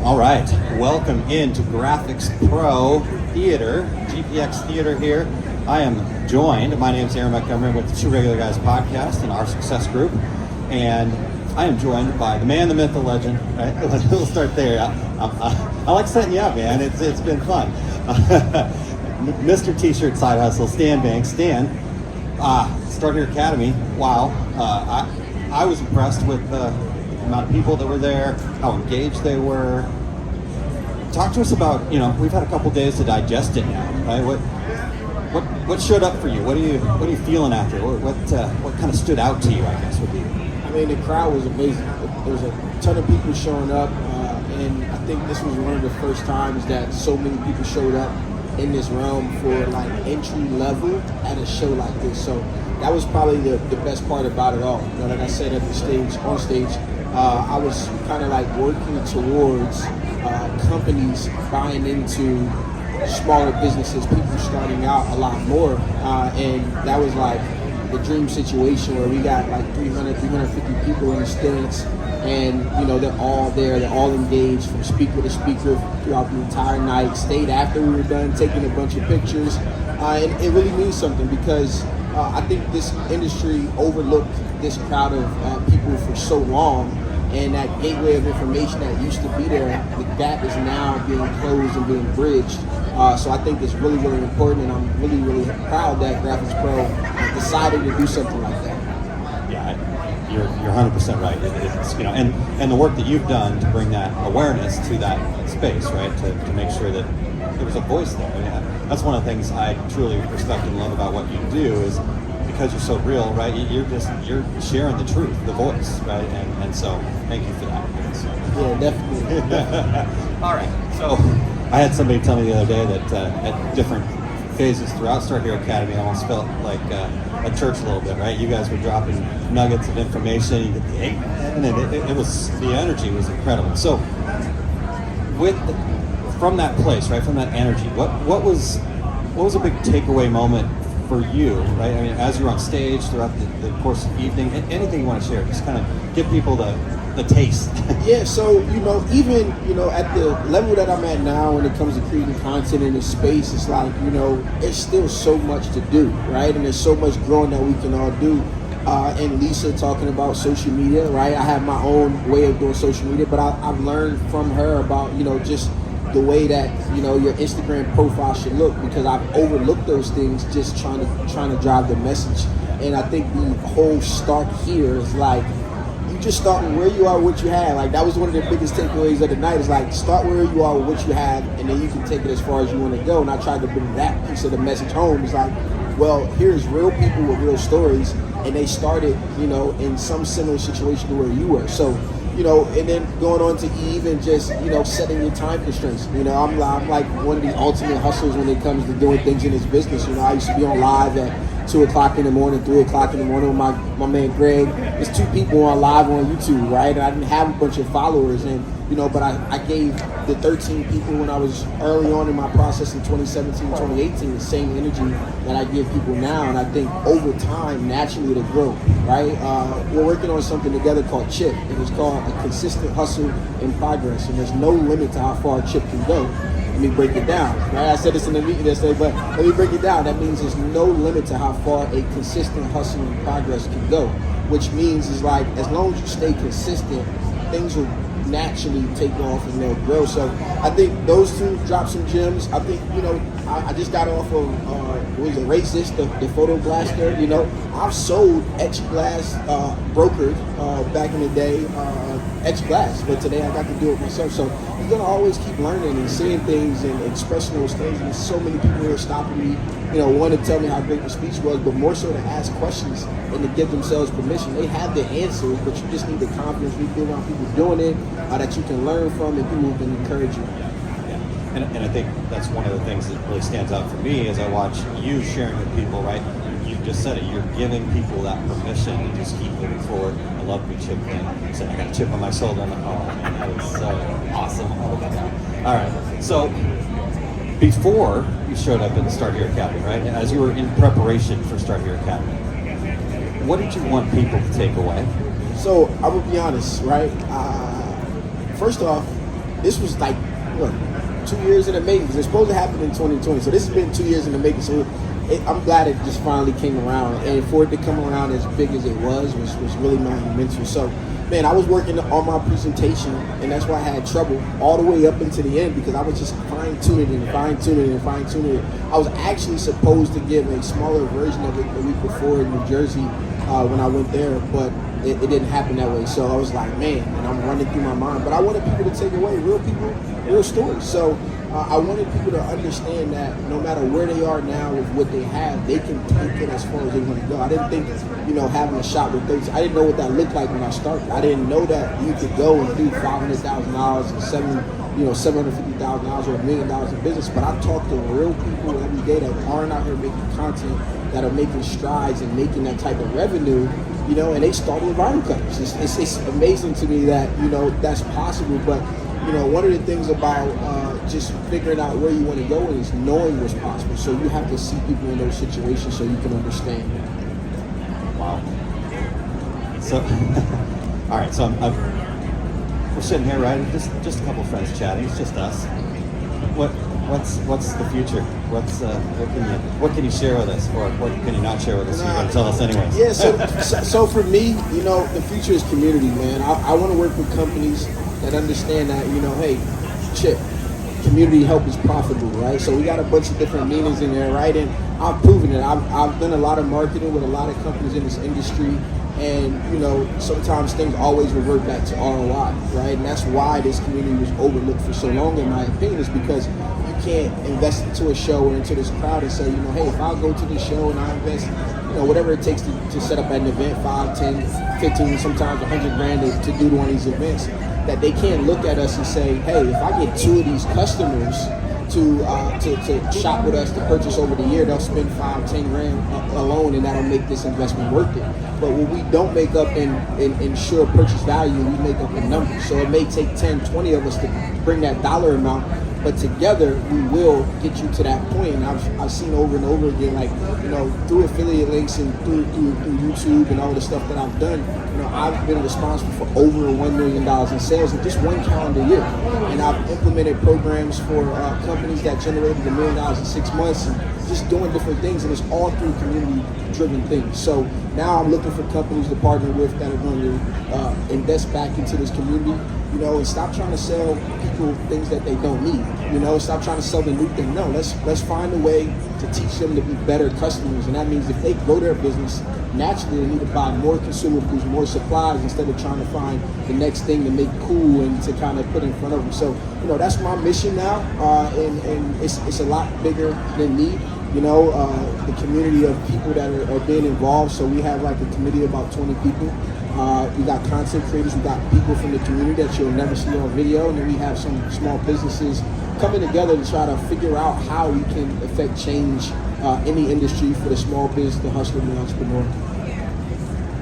All right, welcome into Graphics Pro Theater, GPX Theater here. I am joined, my name is Aaron Montgomery with the Two Regular Guys podcast and our success group, and I am joined by the man, the myth, the legend. Right? We'll start there. I like setting you up, man. It's been fun. Mr. T-shirt side hustle, Stan Banks. Stan, Start Here Academy. Wow, I was impressed with the amount of people that were there, how engaged they were. Talk to us about, we've had a couple days to digest it now, right? What showed up for you? What are you feeling after? What kind of stood out to you, I guess, would be? I mean, the crowd was amazing. There was a ton of people showing up, and I think this was one of the first times that so many people showed up in this realm for like entry level at a show like this. So that was probably the best part about it all. Like I said on stage, I was kind of like working towards companies buying into smaller businesses, people starting out a lot more, and that was like the dream situation where we got like 350 people in the stands, and they're all there, they're all engaged from speaker to speaker throughout the entire night, stayed after we were done taking a bunch of pictures, and it really means something because I think this industry overlooked this crowd of people for so long, and that gateway of information that used to be there, the gap is now being closed and being bridged. So I think it's really, really important, and I'm really, really proud that Graphics Pro decided to do something like that. Yeah, you're 100% right. It's and the work that you've done to bring that awareness to that space, right? To make sure that there was a voice there. I mean, that's one of the things I truly respect and love about what you do is because you're so real, right? You're sharing the truth, the voice, right? And so thank you for that. Yeah, definitely. All right, so I had somebody tell me the other day that at different phases throughout Start Here Academy, I almost felt like a church a little bit, right? You guys were dropping nuggets of information, you get the amen, and it was, the energy was incredible. So from that place, right, from that energy, what was a big takeaway moment for you, right? I mean, as you're on stage throughout the course of the evening, anything you want to share, just kind of give people the taste. Yeah, so even at the level that I'm at now when it comes to creating content in this space, it's like there's still so much to do, right? And there's so much growing that we can all do. And Lisa talking about social media, right? I have my own way of doing social media, but I've learned from her about just the way that your Instagram profile should look, because I've overlooked those things just trying to drive the message. And I think the whole start here is like you just start with where you are, what you have. Like that was one of the biggest takeaways of the night. Is like start where you are with what you have, and then you can take it as far as you want to go. And I tried to bring that piece of the message home. It's like, well, here's real people with real stories, and they started in some similar situation to where you were. So and then going on to Eve and just, setting your time constraints. I'm like one of the ultimate hustlers when it comes to doing things in this business. I used to be on live at 2 o'clock in the morning, 3 o'clock in the morning with my man Greg. There's 2 people on live on YouTube, right? And I didn't have a bunch of followers, and but I gave the 13 people when I was early on in my process in 2017, 2018, the same energy that I give people now. And I think over time, naturally it'll grow, right? We're working on something together called CHIP. It is called a consistent hustle in progress. And there's no limit to how far CHIP can go. Let me break it down, right? I said this in the meeting yesterday, but let me break it down. That means there's no limit to how far a consistent hustle in progress can go, which means is like, as long as you stay consistent, things will naturally take off and they'll grow. So I think those two dropped some gems. I think I just got off of what was it, Racist, the photo blaster. I've sold etched glass, brokered back in the day, etched glass, but today I got to do it myself. So you're gonna always keep learning and seeing things and expressing those things. And there's so many people here stopping me, want to tell me how great the speech was, but more so to ask questions and to give themselves permission. They have the answers, but you just need the confidence. We feel around people doing it that you can learn from, and people who can encourage you. Yeah. And I think that's one of the things that really stands out for me as I watch you sharing with people, right? You just said it, you're giving people that permission to just keep moving forward. I love to be chipped in. You said, I got a chip on my shoulder. I'm like, oh man, that is so awesome. All right, so before you showed up at the Start Here Academy, right? As you were in preparation for Start Here Academy, what did you want people to take away? So I will be honest, right? First off, this was like, what, 2 years in the making, because it's supposed to happen in 2020. So this has been 2 years in the making. So I'm glad it just finally came around. And for it to come around as big as it was really monumental. So, man, I was working on my presentation, and that's why I had trouble all the way up into the end, because I was just fine-tuning it. I was actually supposed to give a smaller version of it the week before in New Jersey when I went there, but it didn't happen that way. So I was like, man, and I'm running through my mind. But I wanted people to take away real people, real stories. So I wanted people to understand that no matter where they are now with what they have, they can take it as far as they want to go. I didn't think, having a shot with those, I didn't know what that looked like when I started. I didn't know that you could go and do $500,000 and $750,000 or $1 million in business. But I talk to real people every day that aren't out here making content, that are making strides and making that type of revenue, and they started with vinyl cutters. It's amazing to me that, that's possible. But, one of the things about just figuring out where you want to go is knowing what's possible. So you have to see people in those situations so you can understand. Wow. So, all right. So we're sitting here, right? Just a couple of friends chatting. It's just us. What's the future? What can you share with us, or what can you not share with us? You're gonna tell us anyways. Yeah. So for me, the future is community, man. I want to work with companies that understand that, hey, Chip, community help is profitable, right? So we got a bunch of different meanings in there, right? And I've proven it. I've done a lot of marketing with a lot of companies in this industry, and sometimes things always revert back to ROI, right? And that's why this community was overlooked for so long, in my opinion, is because you can't invest into a show or into this crowd and say, hey, if I go to this show and I invest, whatever it takes to set up an event, 5, 10, 15, sometimes 100 grand to do one of these events, that they can't look at us and say, hey, if I get 2 of these customers to shop with us, to purchase over the year, they'll spend 5, 10 grand alone, and that'll make this investment worth it. But what we don't make up in sure purchase value, we make up in numbers. So it may take 10, 20 of us to bring that dollar amount, but together we will get you to that point. And I've seen over and over again, like, through affiliate links and through YouTube and all the stuff that I've done, I've been responsible for over $1 million in sales in just one calendar year. And I've implemented programs for companies that generated $1 million in 6 months, and just doing different things, and it's all through community-driven things. So now I'm looking for companies to partner with that are going to invest back into this community, and stop trying to sell people things that they don't need. Stop trying to sell the new thing. No, let's find a way to teach them to be better customers, and that means if they grow their business, naturally they need to buy more consumables, more supplies, instead of trying to find the next thing to make cool and to kind of put in front of them. So, that's my mission now, and it's a lot bigger than me. The community of people that are being involved. So we have like a committee of about 20 people. We got content creators, we got people from the community that you'll never see on video, and then we have some small businesses coming together to try to figure out how we can affect change in the industry for the small business, the hustler, and the entrepreneur.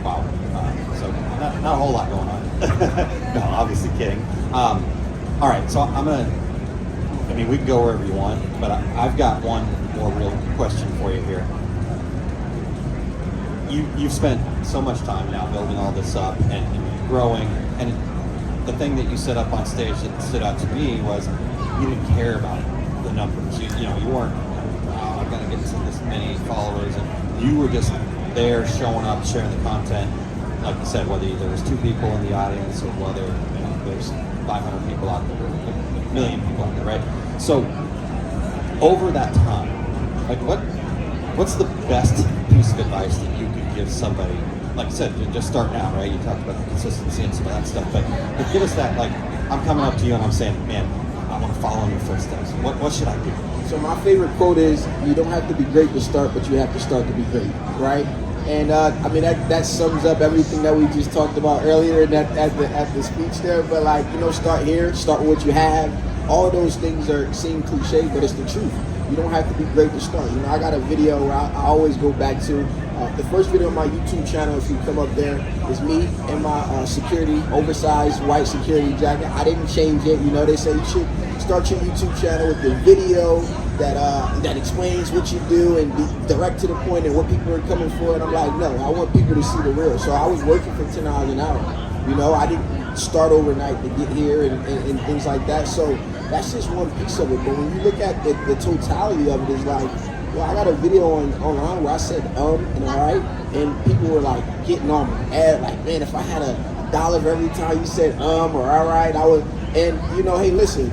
Wow. So not a whole lot going on. No, obviously kidding. All right, so we can go wherever you want, but I've got one more real question for you here. You've spent so much time now building all this up and growing, and the thing that you set up on stage that stood out to me was you didn't care about the numbers. You weren't, I've got to get to this many followers, and you were just there showing up, sharing the content. Like you said, whether there was 2 people in the audience or whether there's 500 people out there, a million people out there, right? So over that time, like what's the best piece of advice that you could give somebody? Like I said, you're just starting out, right? You talked about the consistency and some of that stuff, but give us that, like, I'm coming up to you and I'm saying, man, I want to follow in your footsteps. What should I do? So my favorite quote is, you don't have to be great to start, but you have to start to be great, right? And that sums up everything that we just talked about earlier at the speech there. But start here, start with what you have. All of those things seem cliche, but it's the truth. You don't have to be great to start. I got a video where I always go back to. The first video on my YouTube channel, if you come up there, is me in my security, oversized white security jacket. I didn't change it. They say you should start your YouTube channel with the video that explains what you do and be direct to the point and what people are coming for. And I'm like, no, I want people to see the real. So I was working for $10 an hour. start overnight to get here and things like that. So that's just one piece of it. But when you look at the totality of it, is like, well, I got a video online where I said and all right, and people were like getting on my ad, like, man, if I had $1 for every time you said or all right, I would. And you know, hey, listen,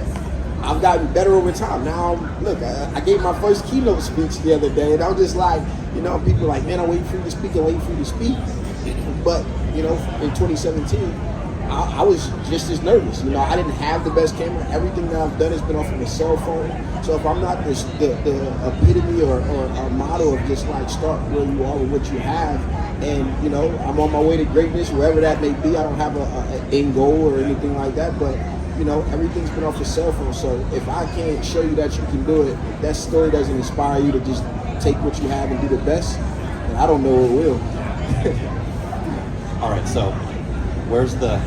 I've gotten better over time. Now, look, I gave my first keynote speech the other day, and I was just like, you know, people are like, man, I'm waiting for you to speak, I'm waiting for you to speak. But, you know, in 2017, I was just as nervous. You know, I didn't have the best camera. Everything that I've done has been off of a cell phone. So if I'm not the epitome or a model of just like start where you are with what you have, and, you know, I'm on my way to greatness, wherever that may be. I don't have an end goal or anything like that, but, you know, everything's been off the cell phone. So if I can't show you that you can do it, if that story doesn't inspire you to just take what you have and do the best, then I don't know what will. All right, so where's the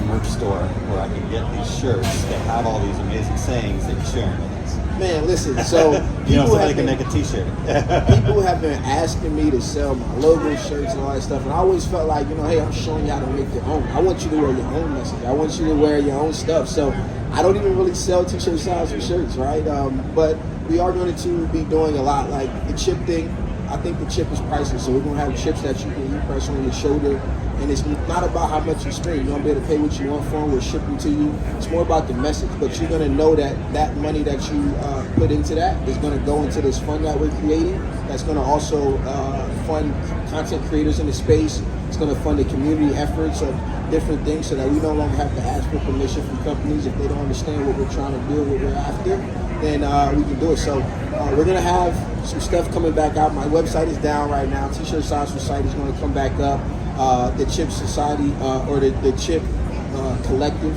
merch store where I can get these shirts that have all these amazing sayings that you're sharing with us? Man, listen, so you know, somebody can make a t-shirt. People have been asking me to sell my logo shirts and all that stuff, and I always felt like, you know, hey, I'm showing you how to make your own. I want you to wear your own message. I want you to wear your own stuff. So I don't even really sell t-shirt styles or shirts, right? But we are going to be doing a lot, like the chip thing. I think the chip is priceless, so we're going to have chips that you can press on your shoulder, and it's not about how much you spend. You're going to be able to pay what you want for them. We'll ship them to you. It's more about the message, but you're going to know that that money that you put into that is going to go into this fund that we're creating. That's going to also fund content creators in the space. It's going to fund the community efforts of different things so that we no longer have to ask for permission from companies if they don't understand what we're trying to do, what we're after. Then we can do it. So we're going to have some stuff coming back out. My website is down right now. T-shirt Size Society is going to come back up. The Chip Society or the Chip Collective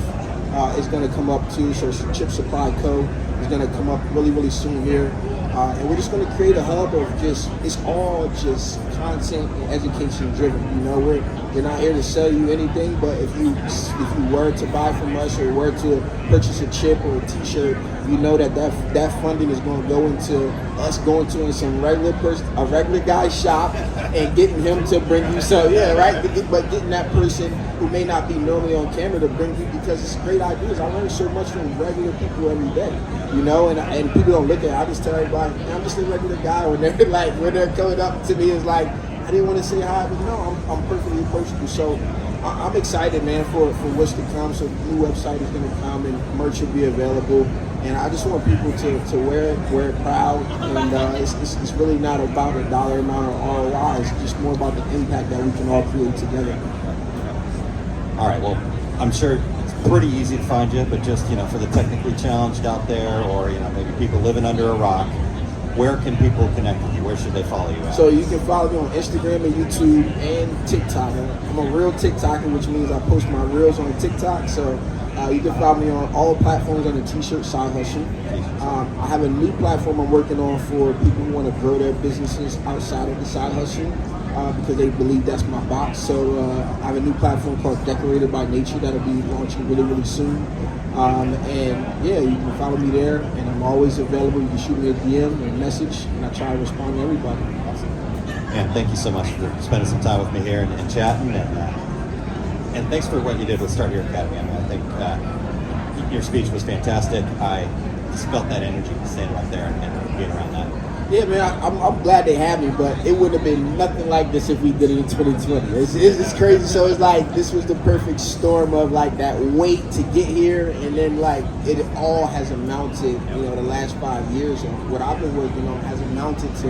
is going to come up too. So Chip Supply Co. is going to come up really, really soon here. And we're just going to create a hub of just, it's all just content and education driven. You know, we're not here to sell you anything, but if you were to buy from us or were to purchase a chip or a t-shirt, you know that funding is going to go into us going to some a regular guy's shop and getting him to bring you some, yeah, right? But getting that person who may not be normally on camera to bring you, because it's great ideas. I learn so much from regular people every day, you know, and people don't look at it. I just tell everybody, I'm just a regular guy. When they're coming up to me, it's like, I didn't want to say hi, but no, I'm perfectly approachable. So I'm excited, man, for what's to come. So the new website is going to come and merch will be available. And I just want people to wear it proud. And it's really not about a dollar amount or ROI. It's just more about the impact that we can all create together. All right, well, I'm sure it's pretty easy to find you, but just, you know, for the technically challenged out there, or, you know, maybe people living under a rock, where can people connect with you? Where should they follow you at? So you can follow me on Instagram and YouTube and TikTok. I'm a real TikToker, which means I post my reels on TikTok. So you can follow me on all platforms on the T-shirt Side Hustle. I have a new platform I'm working on for people who want to grow their businesses outside of the side hustle because they believe that's my box. So I have a new platform called Decorated by Nature that'll be launching really, really soon. And yeah, you can follow me there, and I'm always available. You can shoot me a DM or a message, and I try to respond to everybody. Awesome. Man, thank you so much for spending some time with me here and chatting, and thanks for what you did with Start Your Academy. I mean, I think your speech was fantastic. I just felt that energy standing right there and being around that. Yeah, man, I'm glad they had me, but it wouldn't have been nothing like this if we did it in 2020. It's crazy. So it's like this was the perfect storm of like that wait to get here, and then like it all has amounted, you know, the last 5 years of what I've been working on has amounted to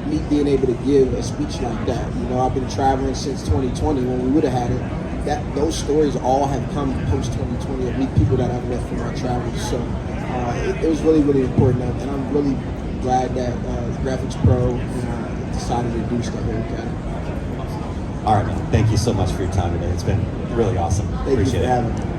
me being able to give a speech like that. You know, I've been traveling since 2020 when we would have had it. Those stories all have come post 2020 of me, people that I've met from my travels. So it was really, really important, and I'm really glad that Graphics Pro decided to do Start Your Academy. All right, man. Thank you so much for your time today. It's been really awesome. Appreciate it.